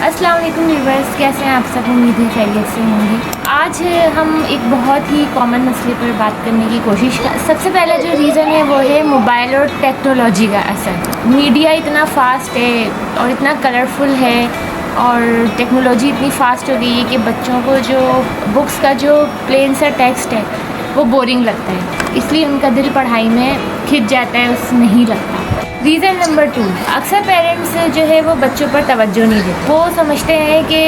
अस्सलाम वालेकुम व्यूअर्स, कैसे हैं आप सब? उम्मीद है खैरियत से होंगे। आज हम एक बहुत ही कॉमन मसले पर बात करने की कोशिश कर। सबसे पहला जो रीज़न है वो है मोबाइल और टेक्नोलॉजी का असर। मीडिया इतना फ़ास्ट है और इतना कलरफुल है और टेक्नोलॉजी इतनी फ़ास्ट हो गई है कि बच्चों को जो बुक्स का जो प्लेन सा टेक्स्ट है वो बोरिंग लगता है, इसलिए उनका दिल पढ़ाई में खिंच जाता है, उसमें नहीं लगता। रीज़न नंबर 2, अक्सर पेरेंट्स जो है वो बच्चों पर तवज्जो नहीं देते। वो समझते हैं कि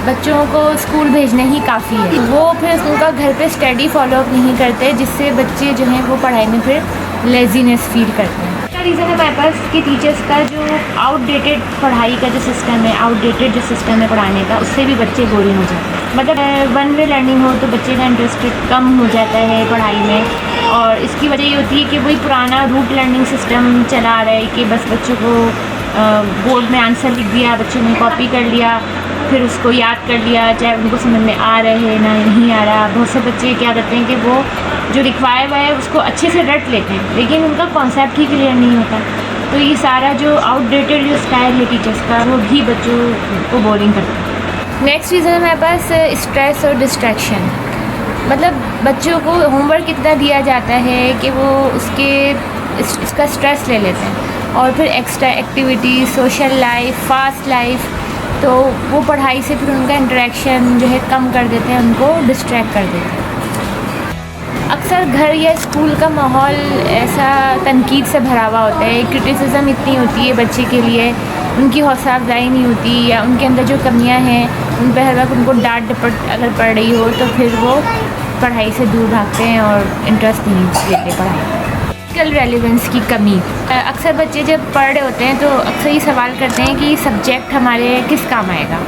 बच्चों को स्कूल भेजना ही काफ़ी है। वो फिर उनका घर पे स्टडी फॉलो अप नहीं करते, जिससे बच्चे जो हैं वो पढ़ाई में फिर लेजीनेस फील करते हैं। इसका रीज़न है हमारे पास कि टीचर्स का जो आउटडेटेड पढ़ाई का जो सिस्टम है, आउटडेटेड जो सिस्टम है पढ़ाने का, उससे भी बच्चे बोरिंग हो जाते हैं। मतलब वन वे लर्निंग हो तो बच्चे का इंटरेस्ट कम हो जाता है पढ़ाई में, और इसकी वजह ये होती है कि वही पुराना रूट लर्निंग सिस्टम चला आ रहा है कि बस बच्चों को बोर्ड में आंसर लिख दिया, बच्चों ने कॉपी कर लिया, फिर उसको याद कर लिया, चाहे उनको समझ में आ रहा है ना नहीं आ रहा। बहुत से बच्चे क्या करते हैं कि वो जो लिखवाया हुआ है उसको अच्छे से रट लेते हैं, लेकिन उनका कॉन्सेप्ट ही क्लियर नहीं होता। तो ये सारा जो आउटडेटेड जो स्टाइल है टीचर्स का, वो भी बच्चों को बोरिंग करता है। नेक्स्ट रीज़न है हमारे पास स्ट्रेस और डिस्ट्रैक्शन। मतलब बच्चों को होमवर्क इतना दिया जाता है कि वो इसका स्ट्रेस ले लेते हैं, और फिर extra activity, social life, fast life, तो वो पढ़ाई से फिर उनका इंटरेक्शन जो है कम कर देते हैं, उनको डिस्ट्रैक्ट कर देते हैं। अक्सर घर या स्कूल का माहौल ऐसा तनकीद से भरा हुआ होता है, क्रिटिसिज्म इतनी होती है बच्चे के लिए, उनकी हौसला अफजाई नहीं होती, या उनके अंदर जो कमियां हैं उन पर हर वक्त उनको डांट डपट अगर पड़ रही हो तो फिर वो पढ़ाई से दूर भागते हैं और इंटरेस्ट नहीं लेते पढ़ाई में। प्रैक्टिकल रेलेवेंस की कमी। अक्सर बच्चे जब पढ़ रहे होते हैं तो अक्सर ये सवाल करते हैं कि सब्जेक्ट हमारे किस काम आएगा।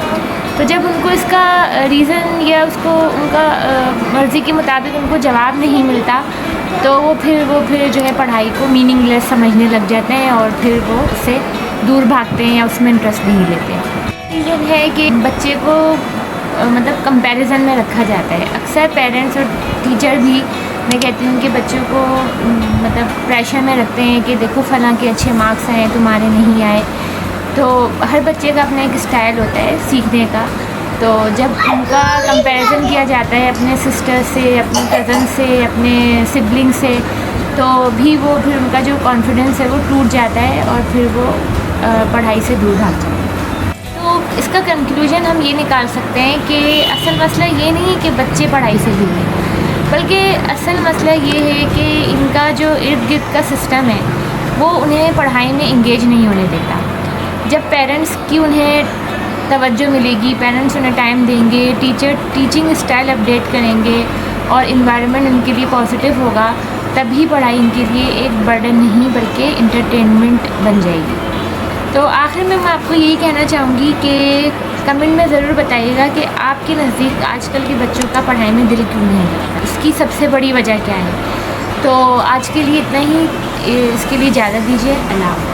तो जब उनको इसका रीज़न या उसको उनका मर्ज़ी के मुताबिक उनको जवाब नहीं मिलता, तो वो फिर जो है पढ़ाई को मीनिंगलेस समझने लग जाते हैं और फिर वो उससे दूर भागते हैं या उसमें इंटरेस्ट नहीं लेते। रीज़न है कि बच्चे को मतलब कंपैरिजन में रखा जाता है। अक्सर पेरेंट्स और टीचर भी, मैं कहती हूँ कि बच्चों को मतलब प्रेशर में रखते हैं कि देखो फ़लाँ के अच्छे मार्क्स आए, तुम्हारे नहीं आए। तो हर बच्चे का अपना एक स्टाइल होता है सीखने का, तो जब उनका कंपैरिजन किया जाता है अपने सिस्टर से, अपने कज़न से, अपने सिबलिंग से, तो भी वो फिर उनका जो कॉन्फिडेंस है वो टूट जाता है और फिर वो पढ़ाई से दूर भाग जाते हैं। तो इसका कंक्लूजन हम ये निकाल सकते हैं कि असल मसला ये नहीं है कि बच्चे पढ़ाई से दूर हैं, बल्कि असल मसला ये है कि इनका जो इर्द गिर्द का सिस्टम है वो उन्हें पढ़ाई में इंगेज नहीं होने देता। जब पेरेंट्स की उन्हें तवज्जो मिलेगी, पेरेंट्स उन्हें टाइम देंगे, टीचर टीचिंग स्टाइल अपडेट करेंगे और इन्वायरमेंट उनके लिए पॉजिटिव होगा, तभी पढ़ाई इनके लिए एक बर्डन नहीं बल्कि इंटरटेनमेंट बन जाएगी। तो आखिर में मैं आपको यही कहना चाहूँगी कि कमेंट में ज़रूर बताइएगा कि आपके नज़दीक आजकल के बच्चों का पढ़ाई में दिल क्यों नहीं लगता, इसकी सबसे बड़ी वजह क्या है। तो आज के लिए इतना ही, इसके लिए इजाज़त दीजिए। अल्लाह।